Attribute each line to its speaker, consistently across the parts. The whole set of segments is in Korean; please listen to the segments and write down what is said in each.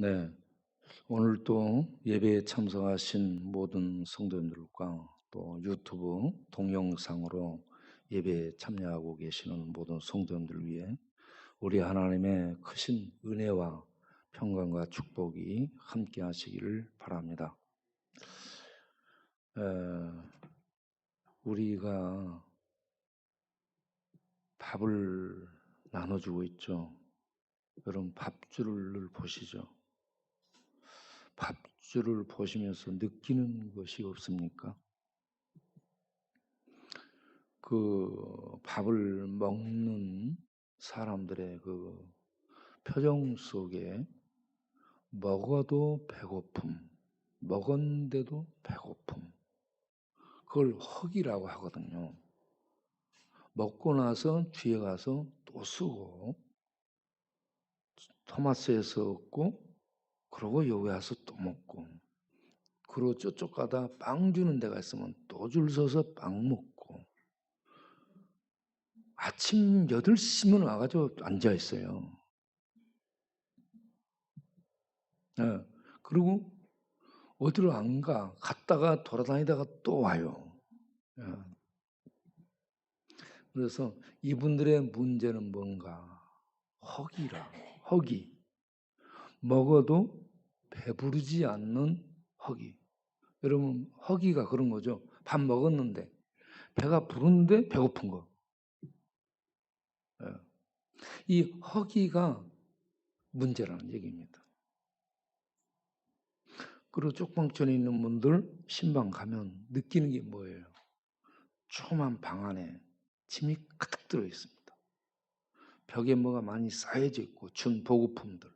Speaker 1: 네, 오늘 또 예배에 참석하신 모든 성도님들과 또 유튜브 동영상으로 예배에 참여하고 계시는 모든 성도님들 위해 우리 하나님의 크신 은혜와 평강과 축복이 함께 하시기를 바랍니다. 에, 우리가 밥을 나눠주고 있죠. 여러분 밥줄을 보시죠. 밥줄을 보시면서 느끼는 것이 없습니까? 그 밥을 먹는 사람들의 그 표정 속에 먹어도 배고픔, 먹었는데도 배고픔, 그걸 허기라고 하거든요. 먹고 나서 뒤에 가서 또 쓰고 토마스에서 얻고 그러고 여기 와서 또 먹고 그리고 저쪽 가다 빵 주는 데가 있으면 또 줄 서서 빵 먹고 아침 8시면 와가지고 앉아 있어요. 예. 그리고 어디로 안 가. 갔다가 돌아다니다가 또 와요. 예. 그래서 이분들의 문제는 뭔가? 허기라. 허기. 먹어도 배부르지 않는 허기. 여러분 허기가 그런 거죠. 밥 먹었는데 배가 부른데 배고픈 거. 예. 이 허기가 문제라는 얘기입니다. 그리고 쪽방촌에 있는 분들 신방 가면 느끼는 게 뭐예요? 조그만 방 안에 짐이 가득 들어 있습니다. 벽에 뭐가 많이 쌓여져 있고 준 보급품들.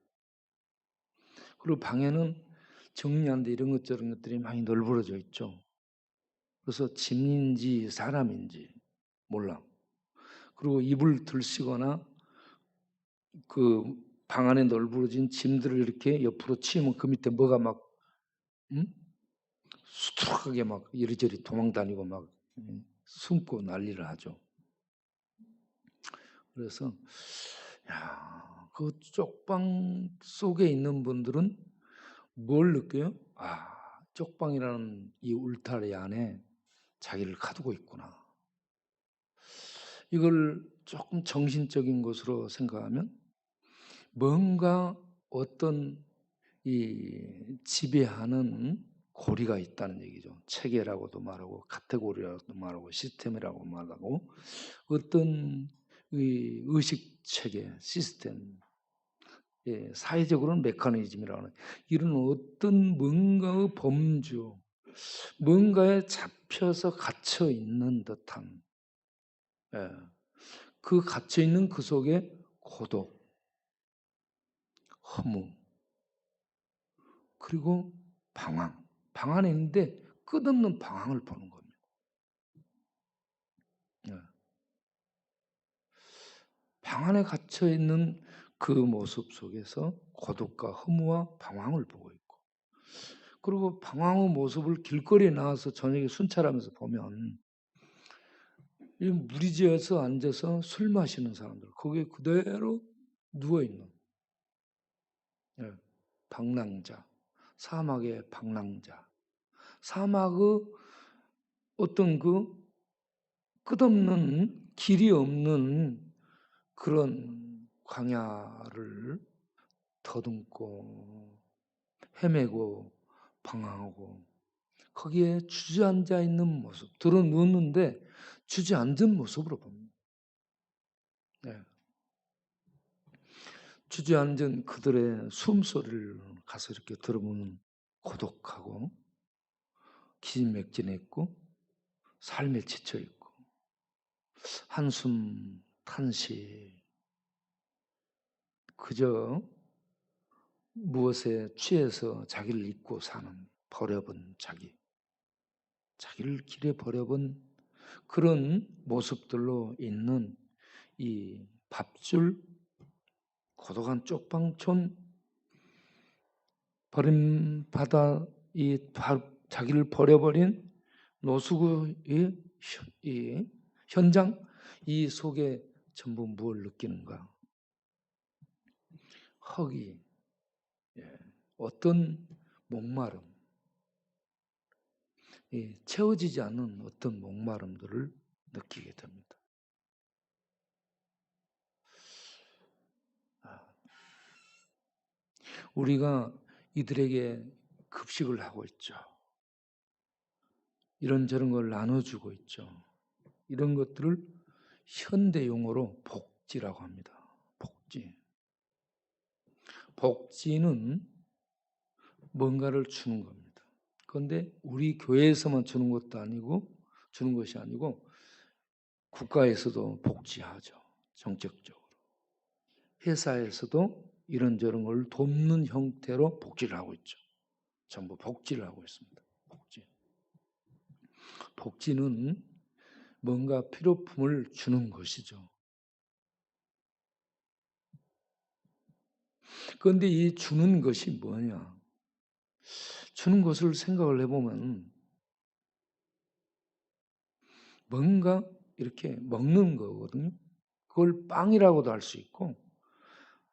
Speaker 1: 그리고 방에는 정리한데 이런 것 저런 것들이 많이 널브러져 있죠. 그래서 짐인지 사람인지 몰라. 그리고 이불 들쓰거나 그 방 안에 널브러진 짐들을 이렇게 옆으로 치면 그 밑에 뭐가 막 수두룩하게 막 이리저리 도망다니고 막 숨고 난리를 하죠. 그래서 그 쪽방 속에 있는 분들은 뭘 느껴요? 쪽방이라는 이 울타리 안에 자기를 가두고 있구나. 이걸 조금 정신적인 것으로 생각하면 뭔가 어떤 이 지배하는 고리가 있다는 얘기죠. 체계라고도 말하고 카테고리라고도 말하고 시스템이라고 말하고 어떤 이 의식 체계, 시스템, 사회적으로는 메커니즘이라고 하는 이런 어떤 뭔가의 범주, 뭔가에 잡혀서 갇혀 있는 듯한 그 갇혀 있는 그 속에 고독, 허무, 그리고 방황. 방 안에 있는데 끝없는 방황을 보는 겁니다. 방 안에 갇혀 있는 그 모습 속에서 고독과 허무와 방황을 보고 있고, 그리고 방황의 모습을 길거리에 나와서 저녁에 순찰하면서 보면 무리지어서 앉아서 술 마시는 사람들, 거기에 그대로 누워있는 방랑자, 사막의 방랑자, 사막의 어떤 그 끝없는 길이 없는 그런 광야를 더듬고 헤매고 방황하고 거기에 주저앉아 있는 모습, 들어 누웠는데 주저앉은 모습으로 봅니다. 주저앉은 그들의 숨소리를 가서 이렇게 들어보면 고독하고 기진맥진했고 삶에 지쳐있고 한숨 탄식, 그저 무엇에 취해서 자기를 잊고 사는 버려본 자기를 길에 버려본 그런 모습들로 있는 이 밥줄, 고독한 쪽방촌, 버림받아 자기를 버려버린 노숙의 이 현장, 이 속에 전부 무엇을 느끼는가? 허기, 어떤 목마름, 채워지지 않는 어떤 목마름들을 느끼게 됩니다. 우리가 이들에게 급식을 하고 있죠. 이런저런 걸 나눠주고 있죠. 이런 것들을 현대 용어로 복지라고 합니다. 복지. 복지는 뭔가를 주는 겁니다. 그런데 우리 교회에서만 주는 것이 아니고 국가에서도 복지하죠. 정책적으로. 회사에서도 이런저런 걸 돕는 형태로 복지를 하고 있죠. 전부 복지를 하고 있습니다. 복지. 복지는 뭔가 필요품을 주는 것이죠. 그런데 이 주는 것이 뭐냐? 주는 것을 생각을 해보면 뭔가 이렇게 먹는 거거든요. 그걸 빵이라고도 할 수 있고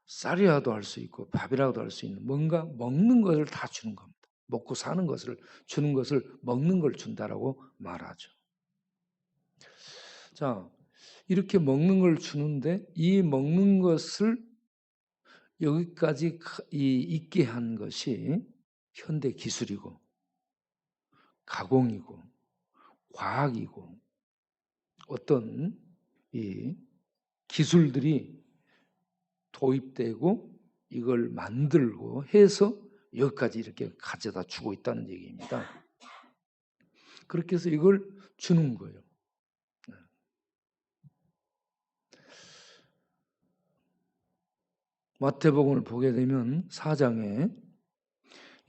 Speaker 1: 쌀이라도 할 수 있고 밥이라고도 할 수 있는 뭔가 먹는 것을 다 주는 겁니다. 먹고 사는 것을 주는 것을 먹는 걸 준다라고 말하죠. 자, 이렇게 먹는 걸 주는데 이 먹는 것을 여기까지 있게 한 것이 현대 기술이고 가공이고 과학이고 어떤 이 기술들이 도입되고 이걸 만들고 해서 여기까지 이렇게 가져다 주고 있다는 얘기입니다. 그렇게 해서 이걸 주는 거예요. 마태복음을 보게 되면 4장에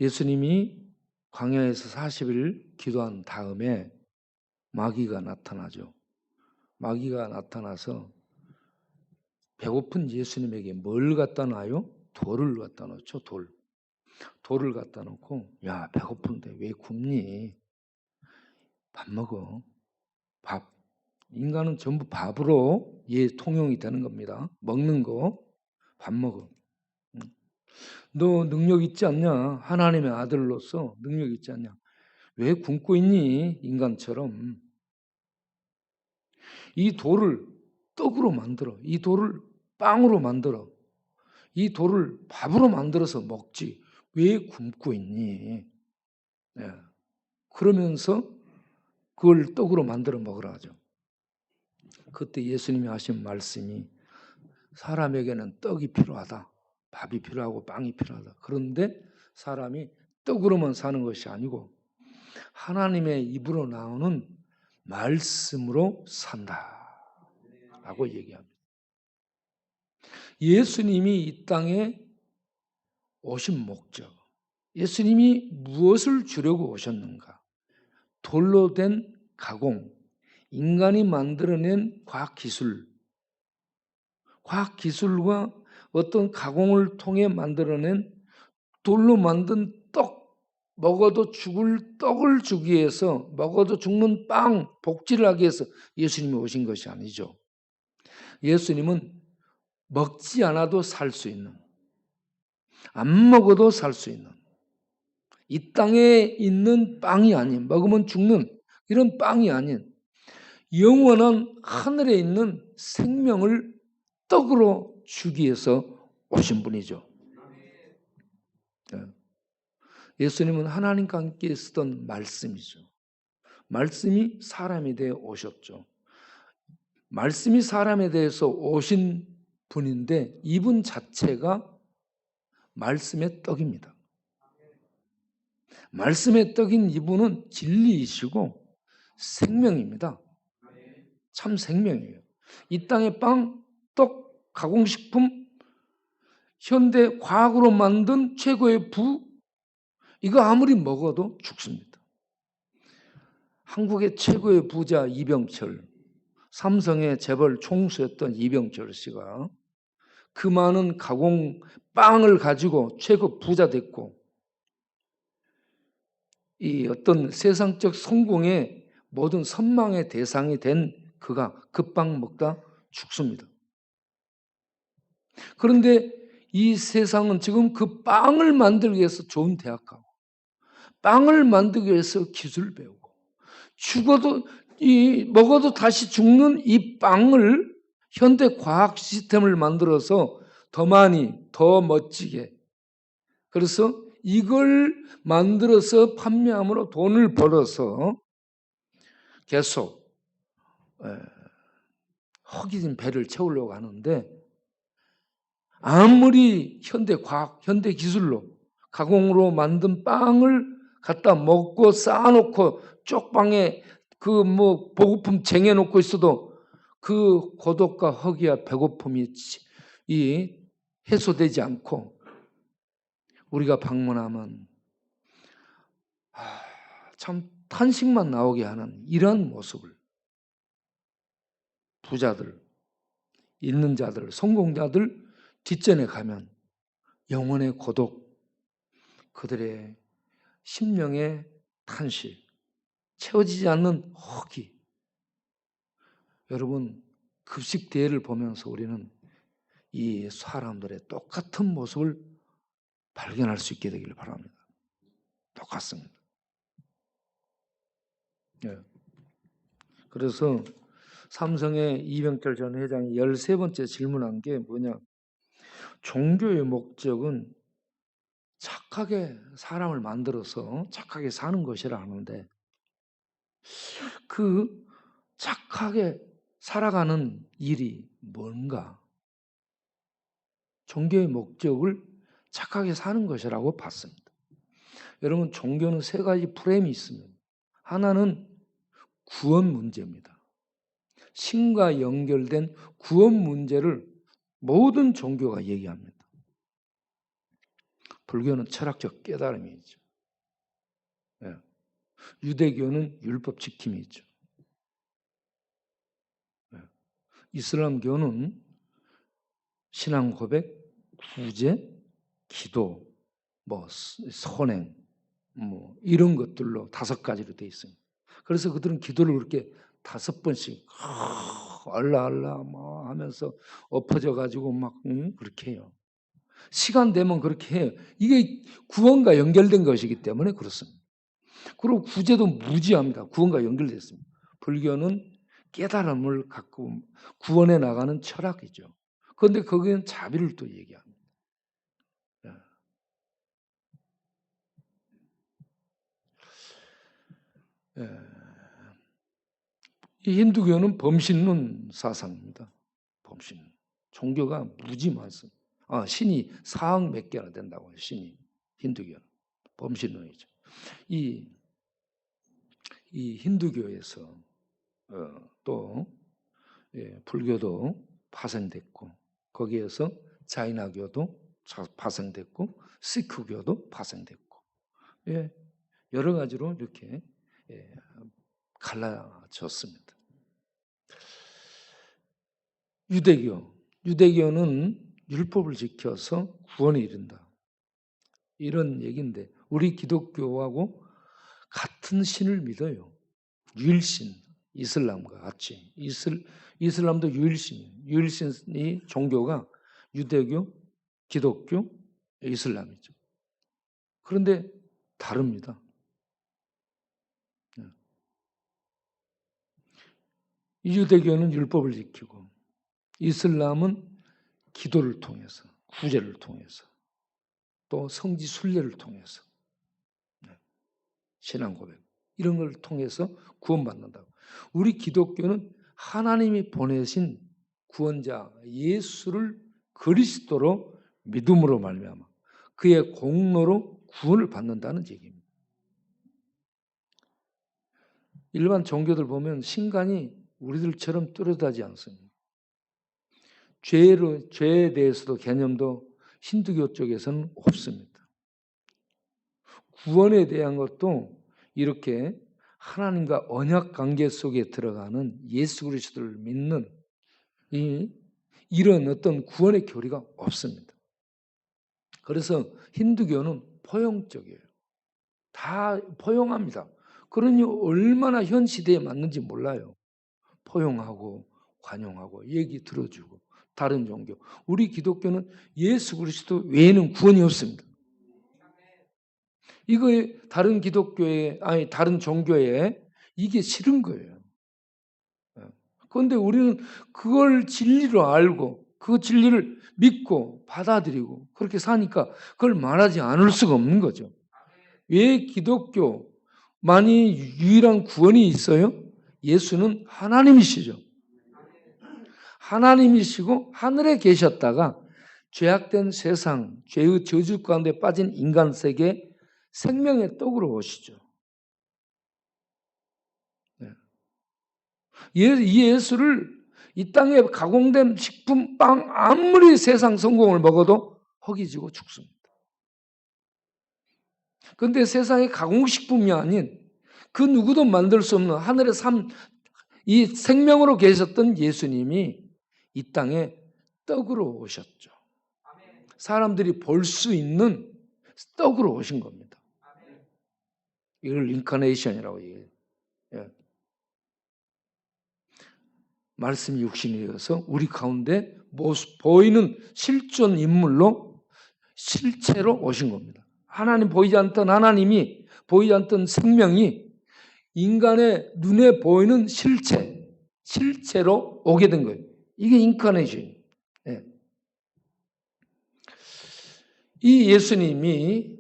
Speaker 1: 예수님이 광야에서 40일 기도한 다음에 마귀가 나타나죠. 마귀가 나타나서 배고픈 예수님에게 뭘 갖다 놔요? 돌을 갖다 놓죠. 돌을 갖다 놓고 야 배고픈데 왜 굶니? 밥 먹어. 밥. 인간은 전부 밥으로 통용이 되는 겁니다. 먹는 거. 밥 먹어. 너 능력 있지 않냐? 하나님의 아들로서 능력 있지 않냐? 왜 굶고 있니? 인간처럼. 이 돌을 떡으로 만들어. 이 돌을 빵으로 만들어. 이 돌을 밥으로 만들어서 먹지. 왜 굶고 있니? 네. 그러면서 그걸 떡으로 만들어 먹으라 하죠. 그때 예수님이 하신 말씀이 사람에게는 떡이 필요하다. 밥이 필요하고 빵이 필요하다. 그런데 사람이 떡으로만 사는 것이 아니고 하나님의 입으로 나오는 말씀으로 산다. 라고 얘기합니다. 예수님이 이 땅에 오신 목적. 예수님이 무엇을 주려고 오셨는가? 돌로 된 가공, 인간이 만들어낸 과학기술과 어떤 가공을 통해 만들어낸 돌로 만든 떡, 먹어도 죽을 떡을 주기 위해서 먹어도 죽는 빵, 복지를 하기 위해서 예수님이 오신 것이 아니죠. 예수님은 먹지 않아도 살 수 있는, 안 먹어도 살 수 있는, 이 땅에 있는 빵이 아닌, 먹으면 죽는 이런 빵이 아닌 영원한 하늘에 있는 생명을 떡으로 주기 위해서 오신 분이죠. 예수님은 하나님과 함께 쓰던 말씀이죠. 말씀이 사람에 대해 오셨죠. 말씀이 사람에 대해서 오신 분인데 이분 자체가 말씀의 떡입니다. 말씀의 떡인 이분은 진리이시고 생명입니다. 참 생명이에요. 이 땅의 빵, 떡, 가공식품, 현대 과학으로 만든 최고의 부, 이거 아무리 먹어도 죽습니다. 한국의 최고의 부자 이병철, 삼성의 재벌 총수였던 이병철 씨가 그 많은 가공 빵을 가지고 최고 부자 됐고 이 어떤 세상적 성공의 모든 선망의 대상이 된 그가 그 빵 먹다 죽습니다. 그런데 이 세상은 지금 그 빵을 만들기 위해서 좋은 대학 가고, 빵을 만들기 위해서 기술 배우고, 죽어도 먹어도 다시 죽는 이 빵을 현대 과학 시스템을 만들어서 더 많이, 더 멋지게, 그래서 이걸 만들어서 판매함으로 돈을 벌어서 계속 허기진 배를 채우려고 하는데, 아무리 현대 과학, 현대 기술로 가공으로 만든 빵을 갖다 먹고 쌓아놓고 쪽방에 그 보급품 쟁여놓고 있어도 그 고독과 허기와 배고픔이 해소되지 않고, 우리가 방문하면 참 탄식만 나오게 하는 이런 모습을 부자들, 있는 자들, 성공자들 뒷전에 가면 영혼의 고독, 그들의 심령의 탄식, 채워지지 않는 허기. 여러분, 급식 대회를 보면서 우리는 이 사람들의 똑같은 모습을 발견할 수 있게 되기를 바랍니다. 똑같습니다. 네. 그래서 삼성의 이병철 전 회장이 13번째 질문한 게 뭐냐? 종교의 목적은 착하게 사람을 만들어서 착하게 사는 것이라 하는데, 그 착하게 살아가는 일이 뭔가? 종교의 목적을 착하게 사는 것이라고 봤습니다. 여러분, 종교는 세 가지 프레임이 있습니다. 하나는 구원 문제입니다. 신과 연결된 구원 문제를 모든 종교가 얘기합니다. 불교는 철학적 깨달음이 있죠. 유대교는 율법 지킴이 있죠. 이슬람교는 신앙 고백, 구제, 기도, 선행, 이런 것들로 5가지로 되어 있습니다. 그래서 그들은 기도를 그렇게 5번씩 알라 하면서 엎어져 가지고 그렇게 해요. 시간 되면 그렇게 해요. 이게 구원과 연결된 것이기 때문에 그렇습니다. 그리고 구제도 무지합니다. 구원과 연결됐습니다. 불교는 깨달음을 갖고 구원해 나가는 철학이죠. 그런데 거기는 자비를 또 얘기합니다. 이 힌두교는 범신론 사상입니다. 범신론. 종교가 무지 많습니다. 신이 4억 몇 개나 된다고 해요. 신이. 힌두교는. 범신론이죠. 이 힌두교에서 또 불교도 파생됐고, 거기에서 자이나교도 파생됐고, 시크교도 파생됐고, 여러 가지로 이렇게 갈라졌습니다. 유대교는 율법을 지켜서 구원에 이른다, 이런 얘기인데, 우리 기독교하고 같은 신을 믿어요. 유일신, 이슬람과 같이. 이슬람도 유일신이에요. 유일신이 종교가 유대교, 기독교, 이슬람이죠. 그런데 다릅니다. 유대교는 율법을 지키고, 이슬람은 기도를 통해서, 구제를 통해서, 또 성지 순례를 통해서, 신앙 고백, 이런 걸 통해서 구원받는다고. 우리 기독교는 하나님이 보내신 구원자 예수를 그리스도로 믿음으로 말미암아 그의 공로로 구원을 받는다는 얘기입니다. 일반 종교들 보면 신간이 우리들처럼 뚜렷하지 않습니다. 죄에 대해서도 개념도 힌두교 쪽에서는 없습니다. 구원에 대한 것도 이렇게 하나님과 언약 관계 속에 들어가는 예수 그리스도를 믿는 이런 어떤 구원의 교리가 없습니다. 그래서 힌두교는 포용적이에요. 다 포용합니다. 그러니 얼마나 현 시대에 맞는지 몰라요. 포용하고 관용하고 얘기 들어주고 다른 종교. 우리 기독교는 예수 그리스도 외에는 구원이 없습니다. 이거에 다른 기독교에 아니 다른 종교에 이게 싫은 거예요. 그런데 우리는 그걸 진리로 알고 그 진리를 믿고 받아들이고 그렇게 사니까 그걸 말하지 않을 수가 없는 거죠. 왜 기독교만이 유일한 구원이 있어요? 예수는 하나님이시죠. 하나님이시고 하늘에 계셨다가 죄악된 세상, 죄의 저주 가운데 빠진 인간 세계에 생명의 떡으로 오시죠. 이 예수를 이 땅에 가공된 식품, 빵 아무리 세상 성공을 먹어도 허기지고 죽습니다. 그런데 세상의 가공식품이 아닌 그 누구도 만들 수 없는 하늘의 삶, 이 생명으로 계셨던 예수님이 이 땅에 떡으로 오셨죠. 사람들이 볼 수 있는 떡으로 오신 겁니다. 이걸 인카네이션이라고 얘기해요. 말씀이 육신이 되어서 우리 가운데 보이는 실존 인물로 실체로 오신 겁니다. 하나님 보이지 않던 하나님이 보이지 않던 생명이 인간의 눈에 보이는 실체로 오게 된 거예요. 이게 인카네이션. 이 예수님이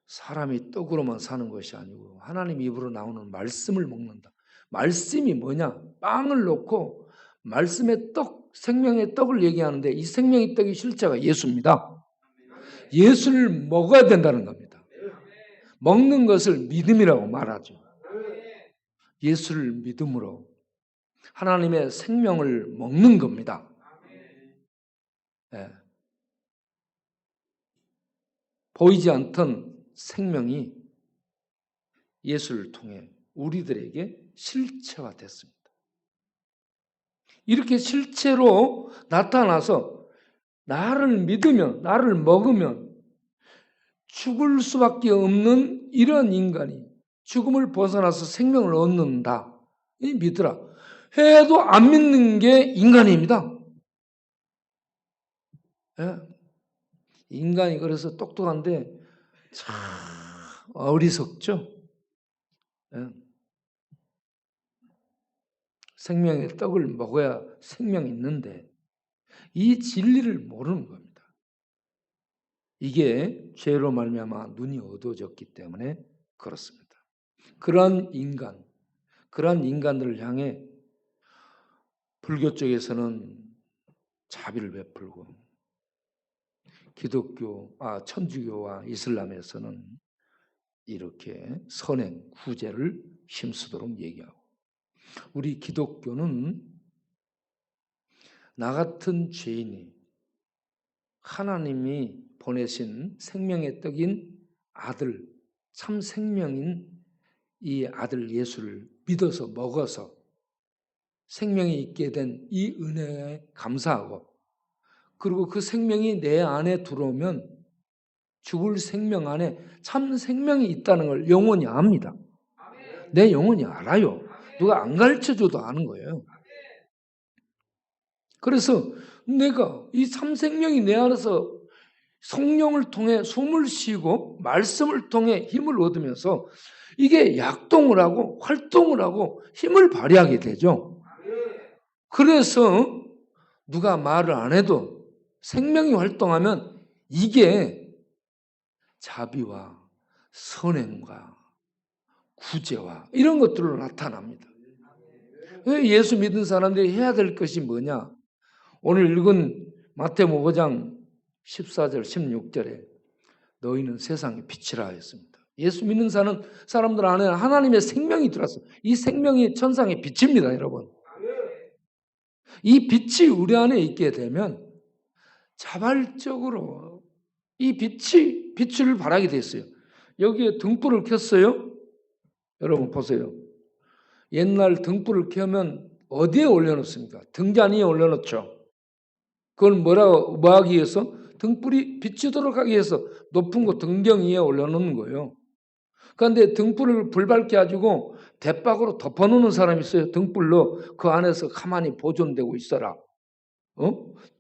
Speaker 1: 사람이 떡으로만 사는 것이 아니고 하나님 입으로 나오는 말씀을 먹는다. 말씀이 뭐냐? 빵을 놓고 말씀의 떡, 생명의 떡을 얘기하는데 이 생명의 떡이 실제가 예수입니다. 예수를 먹어야 된다는 겁니다. 먹는 것을 믿음이라고 말하죠. 예수를 믿음으로 하나님의 생명을 먹는 겁니다. 네. 보이지 않던 생명이 예수를 통해 우리들에게 실체화 됐습니다. 이렇게 실체로 나타나서 나를 믿으면, 나를 먹으면 죽을 수밖에 없는 이런 인간이 죽음을 벗어나서 생명을 얻는다. 이 믿으라. 해도 안 믿는 게 인간입니다. 예? 인간이 그래서 똑똑한데 참 어리석죠. 예? 생명의 떡을 먹어야 생명이 있는데 이 진리를 모르는 겁니다. 이게 죄로 말미암아 눈이 어두워졌기 때문에 그렇습니다. 그러한 인간들을 향해 불교 쪽에서는 자비를 베풀고 천주교와 이슬람에서는 이렇게 선행, 구제를 힘쓰도록 얘기하고 우리 기독교는 나 같은 죄인이 하나님이 보내신 생명의 떡인 아들, 참 생명인 이 아들 예수를 믿어서 먹어서 생명이 있게 된 이 은혜에 감사하고 그리고 그 생명이 내 안에 들어오면 죽을 생명 안에 참 생명이 있다는 걸 영혼이 압니다. 내 영혼이 알아요. 누가 안 가르쳐줘도 아는 거예요. 그래서 내가 이 참 생명이 내 안에서 성령을 통해 숨을 쉬고 말씀을 통해 힘을 얻으면서 이게 약동을 하고 활동을 하고 힘을 발휘하게 되죠. 그래서 누가 말을 안 해도 생명이 활동하면 이게 자비와 선행과 구제와 이런 것들로 나타납니다. 예수 믿은 사람들이 해야 될 것이 뭐냐? 오늘 읽은 마태복음 5장 14절 16절에 너희는 세상의 빛이라 했습니다. 예수 믿는 사람들 안에 하나님의 생명이 들어왔어. 이 생명이 천상의 빛입니다, 여러분. 이 빛이 우리 안에 있게 되면 자발적으로 이 빛을 발하게 됐어요. 여기에 등불을 켰어요. 여러분 보세요. 옛날 등불을 켜면 어디에 올려놓습니까? 등잔 위에 올려놓죠. 그걸 뭐 하기 위해서? 등불이 비추도록 하기 위해서 높은 곳 등경 위에 올려놓는 거예요. 그런데 등불을 불 밝게 가지고 대박으로 덮어놓는 사람이 있어요. 등불로 그 안에서 가만히 보존되고 있어라.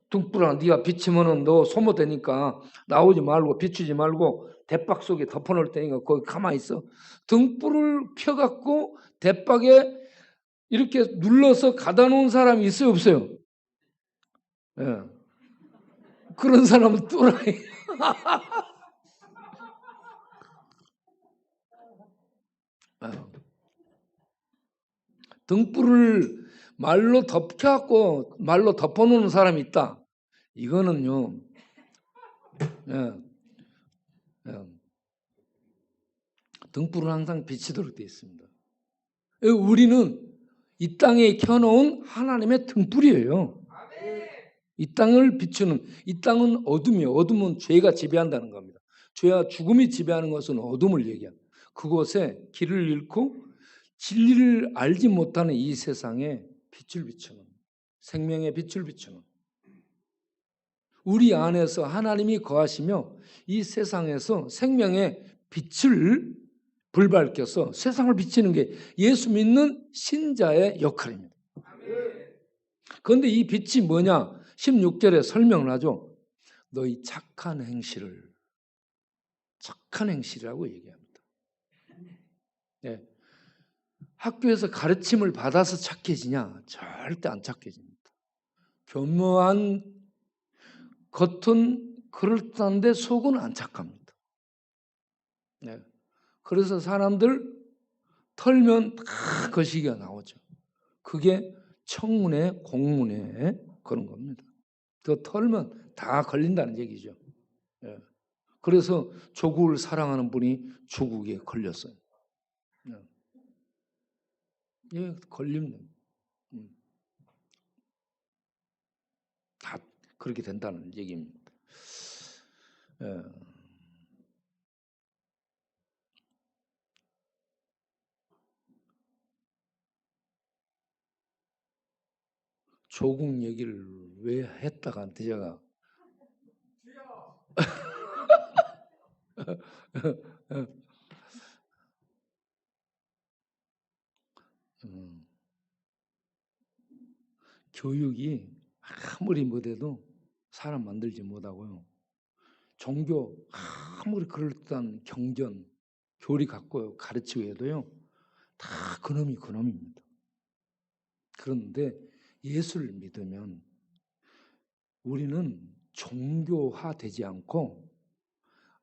Speaker 1: 등불아 네가 비치면은 너 소모되니까 나오지 말고 비추지 말고 대박 속에 덮어놓을 테니까 거기 가만히 있어. 등불을 펴갖고 대박에 이렇게 눌러서 가다 놓은 사람이 있어요, 없어요? 예. 그런 사람은 또라이. 등불을 말로 덮여갖고 말로 덮어놓는 사람이 있다. 이거는요. 예. 예. 등불은 항상 비치도록 되어 있습니다. 우리는 이 땅에 켜놓은 하나님의 등불이에요. 이 땅을 비추는, 이 땅은 어둠이에요. 어둠은 죄가 지배한다는 겁니다. 죄와 죽음이 지배하는 것은 어둠을 얘기합니다. 그곳에 길을 잃고 진리를 알지 못하는 이 세상에 빛을 비추는, 생명의 빛을 비추는, 우리 안에서 하나님이 거하시며 이 세상에서 생명의 빛을 불밝혀서 세상을 비치는 게 예수 믿는 신자의 역할입니다. 그런데 이 빛이 뭐냐? 16절에 설명을 하죠. 너희 착한 행실이라고 얘기합니다. 네. 학교에서 가르침을 받아서 착해지냐? 절대 안 착해집니다. 교묘한 겉은 그럴듯한데 속은 안 착합니다. 네. 그래서 사람들 털면 다 거시기가 나오죠. 그게 청문회, 공문회 그런 겁니다. 그 털면 다 걸린다는 얘기죠. 예. 그래서 조국을 사랑하는 분이 조국에 걸렸어요. 예, 걸립니다. 다 그렇게 된다는 얘기입니다. 예. 조국 얘기를 왜 했다가 제가 교육이 아무리 못해도 사람 만들지 못하고요. 종교 아무리 그럴듯한 경전, 교리 갖고 가르치고 해도요. 다 그놈입니다. 그런데 예수를 믿으면 우리는 종교화되지 않고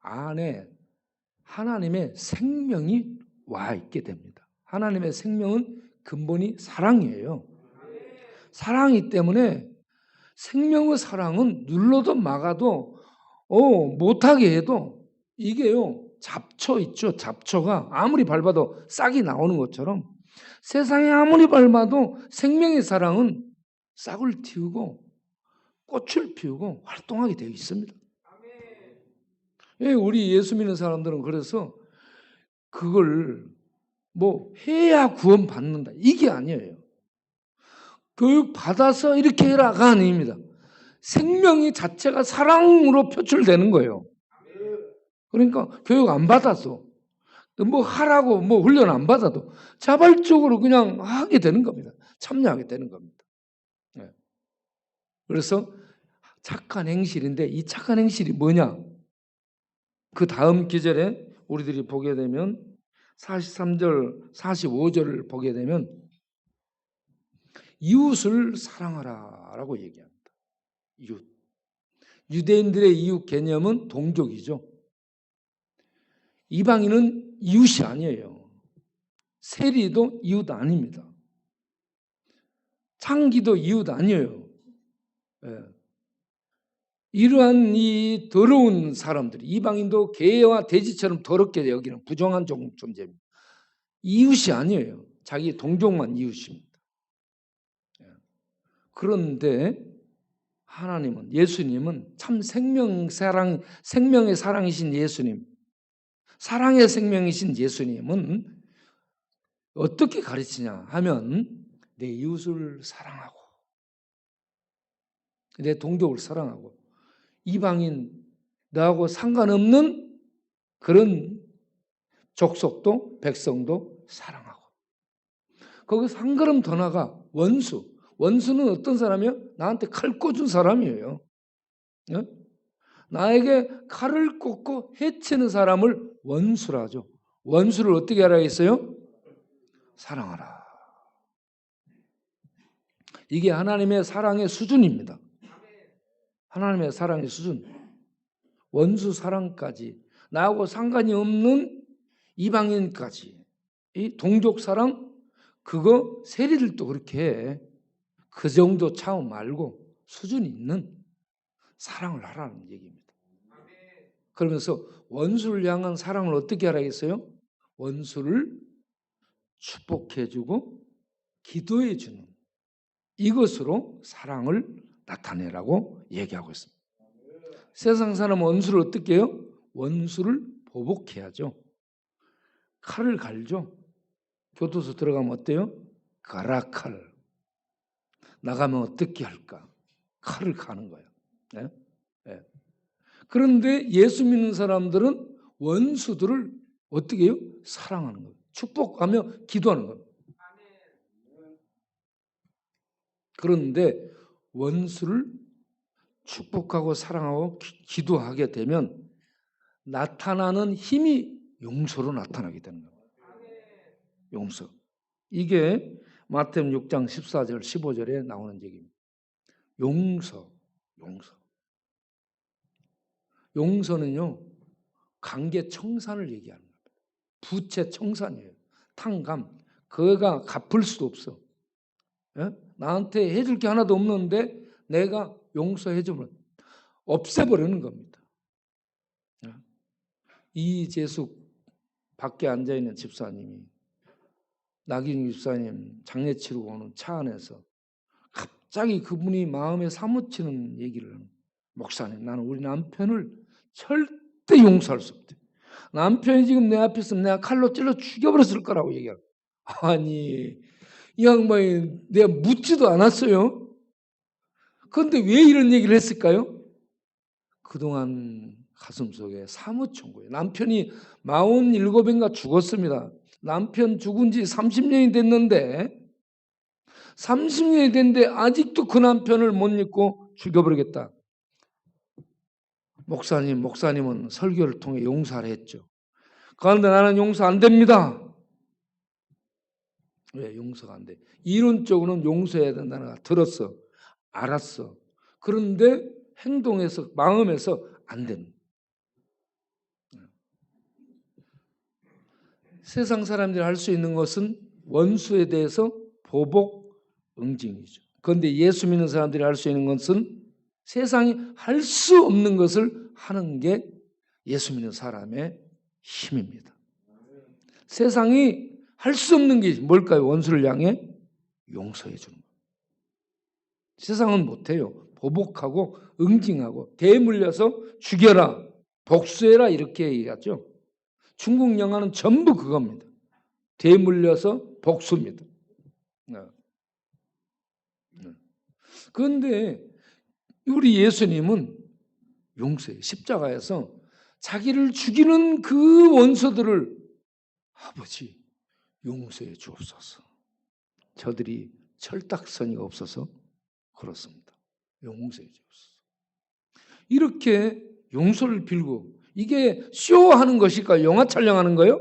Speaker 1: 안에 하나님의 생명이 와 있게 됩니다. 하나님의 생명은 근본이 사랑이에요. 사랑이기 때문에 생명의 사랑은 눌러도 막아도 못하게 해도 이게요. 잡초 있죠. 잡초가 아무리 밟아도 싹이 나오는 것처럼 세상에 아무리 밟아도 생명의 사랑은 싹을 틔우고 꽃을 피우고 활동하게 되어 있습니다. 우리 예수 믿는 사람들은 그래서 그걸 뭐 해야 구원 받는다 이게 아니에요. 교육 받아서 이렇게 해라가 아닙니다. 생명이 자체가 사랑으로 표출되는 거예요. 그러니까 교육 안 받아서 뭐 하라고 뭐 훈련 안 받아도 자발적으로 그냥 하게 되는 겁니다. 참여하게 되는 겁니다. 그래서 착한 행실인데 이 착한 행실이 뭐냐? 그 다음 기절에 우리들이 보게 되면 43절, 45절을 보게 되면 이웃을 사랑하라라고 얘기합니다. 이웃. 유대인들의 이웃 개념은 동족이죠. 이방인은 이웃이 아니에요. 세리도 이웃 아닙니다. 창기도 이웃 아니에요. 이러한 이 더러운 사람들이 이방인도 개와 돼지처럼 더럽게 여기는 부정한 존재입니다. 이웃이 아니에요. 자기 동족만 이웃입니다. 그런데 하나님은 예수님은 참 생명의 사랑이신 예수님, 사랑의 생명이신 예수님은 어떻게 가르치냐 하면 내 이웃을 사랑하고 내 동족을 사랑하고 이방인 나하고 상관없는 그런 족속도 백성도 사랑하고 거기서 한 걸음 더 나가 원수 원수는 어떤 사람이에요? 나한테 칼 꽂은 사람이에요. 예? 나에게 칼을 꽂고 해치는 사람을 원수라 하죠. 원수를 어떻게 하라 했어요? 사랑하라. 이게 하나님의 사랑의 수준입니다. 하나님의 사랑의 수준. 원수 사랑까지, 나하고 상관이 없는 이방인까지, 이 동족 사랑, 그거 세리들도 그렇게 해. 그 정도 차원 말고 수준 있는 사랑을 하라는 얘기입니다. 그러면서 원수를 향한 사랑을 어떻게 하라겠어요? 원수를 축복해주고 기도해주는 이것으로 사랑을 나타내라고 얘기하고 있습니다. 세상 사람은 원수를 어떻게 해요? 원수를 보복해야죠. 칼을 갈죠. 교도소 들어가면 어때요? 가라 칼. 나가면 어떻게 할까? 칼을 가는 거예요. 네? 네. 그런데 예수 믿는 사람들은 원수들을 어떻게 해요? 사랑하는 거예요. 축복하며 기도하는 거예요. 그런데 원수를 축복하고 사랑하고 기도하게 되면 나타나는 힘이 용서로 나타나게 되는 거예요. 용서. 이게 마태복음 6장 14절 15절에 나오는 얘기입니다. 용서. 용서는요, 관계 청산을 얘기하는 겁니다. 부채 청산이에요. 탕감. 그거가 갚을 수도 없어. 예? 나한테 해줄 게 하나도 없는데 내가 용서해주면 없애버리는 겁니다. 예? 이재숙 밖에 앉아있는 집사님이 나균 집사님 장례 치르고 오는 차 안에서 갑자기 그분이 마음에 사무치는 얘기를 하는, 목사님, 나는 우리 남편을 절대 용서할 수 없대. 남편이 지금 내 앞에 있으면 내가 칼로 찔러 죽여버렸을 거라고 얘기하고. 아니, 이 양반이 내가 묻지도 않았어요. 그런데 왜 이런 얘기를 했을까요? 그동안 가슴속에 사무친 거예요. 남편이 47인가 죽었습니다. 남편 죽은 지 30년이 됐는데 30년이 됐는데 아직도 그 남편을 못 잊고 죽여버리겠다. 목사님은 설교를 통해 용서를 했죠. 그런데 나는 용서 안 됩니다. 왜 용서가 안 돼? 이론적으로는 용서해야 된다는 거 들었어. 알았어. 그런데 행동에서, 마음에서 안 된다. 세상 사람들이 할 수 있는 것은 원수에 대해서 보복, 응징이죠. 그런데 예수 믿는 사람들이 할 수 있는 것은 세상이 할 수 없는 것을 하는 게 예수 믿는 사람의 힘입니다. 세상이 할 수 없는 게 뭘까요? 원수를 향해 용서해 주는 거예요. 세상은 못해요. 보복하고 응징하고 대물려서 죽여라, 복수해라 이렇게 얘기하죠. 중국 영화는 전부 그겁니다. 대물려서 복수입니다. 그런데 우리 예수님은 용서해요. 십자가에서 자기를 죽이는 그 원수들을 아버지 용서해 주옵소서. 저들이 철딱서니가 없어서 그렇습니다. 용서해 주옵소서. 이렇게 용서를 빌고, 이게 쇼하는 것일까요? 영화 촬영하는 거요?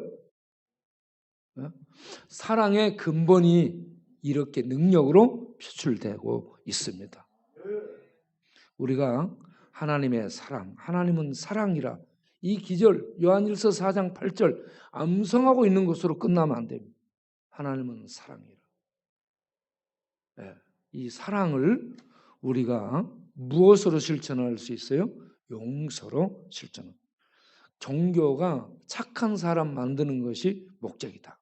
Speaker 1: 사랑의 근본이 이렇게 능력으로 표출되고 있습니다. 우리가 하나님의 사랑, 하나님은 사랑이라, 이 기절 요한일서 4장 8절 암송하고 있는 것으로 끝나면 안 됩니다. 하나님은 사랑이라. 네, 이 사랑을 우리가 무엇으로 실천할 수 있어요? 용서로 실천합니다. 종교가 착한 사람 만드는 것이 목적이다.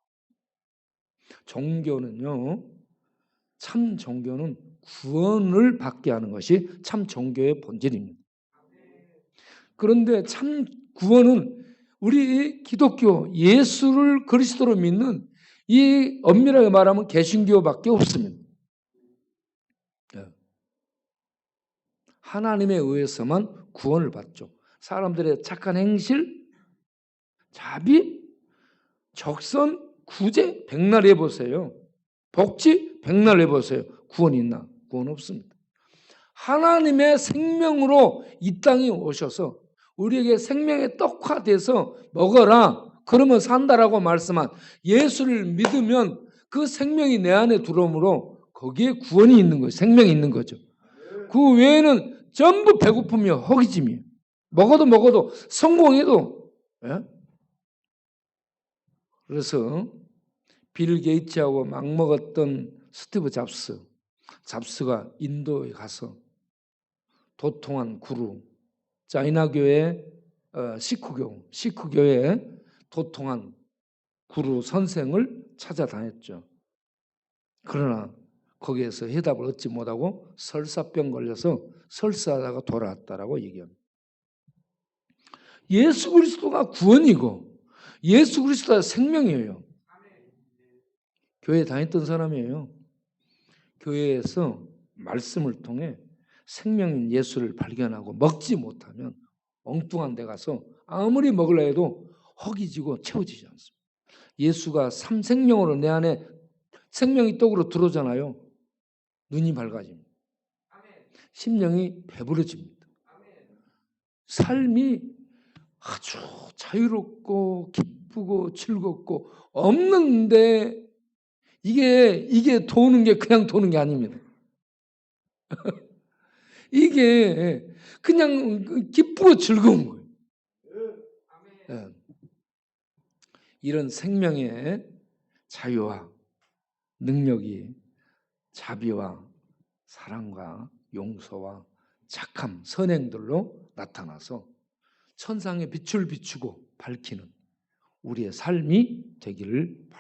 Speaker 1: 종교는요, 참 종교는 구원을 받게 하는 것이 참 종교의 본질입니다. 그런데 참 구원은 우리 기독교 예수를 그리스도로 믿는 이 엄밀하게 말하면 개신교밖에 없습니다. 하나님에 의해서만 구원을 받죠. 사람들의 착한 행실, 자비, 적선, 구제 백날 해보세요. 복지 백날 해보세요. 구원이 있나? 구원 없습니다. 하나님의 생명으로 이 땅에 오셔서 우리에게 생명의 떡화 돼서 먹어라. 그러면 산다라고 말씀한 예수를 믿으면 그 생명이 내 안에 들어오므로 거기에 구원이 있는 거예요. 생명이 있는 거죠. 그 외에는 전부 배고픔이요. 허기짐이에요. 먹어도 성공해도. 예? 그래서 빌 게이츠하고 막 먹었던 스티브 잡스가 인도에 가서 도통한 구루, 짜이나교회 시크교회 도통한 구루 선생을 찾아다녔죠. 그러나 거기에서 해답을 얻지 못하고 설사병 걸려서 설사하다가 돌아왔다라고 얘기합니다. 예수 그리스도가 구원이고 예수 그리스도가 생명이에요. 교회 다녔던 사람이에요. 교회에서 말씀을 통해 생명인 예수를 발견하고 먹지 못하면 엉뚱한 데 가서 아무리 먹으려 해도 허기지고 채워지지 않습니다. 예수가 삼생명으로 내 안에 생명이 떡으로 들어오잖아요. 눈이 밝아집니다. 심령이 배부러집니다. 삶이 아주 자유롭고 기쁘고 즐겁고 없는데 이게 도는 게 그냥 도는 게 아닙니다. 이게 그냥 기쁘고 즐거운 거예요. 네. 이런 생명의 자유와 능력이 자비와 사랑과 용서와 착함, 선행들로 나타나서 천상의 빛을 비추고 밝히는 우리의 삶이 되기를 바랍니다.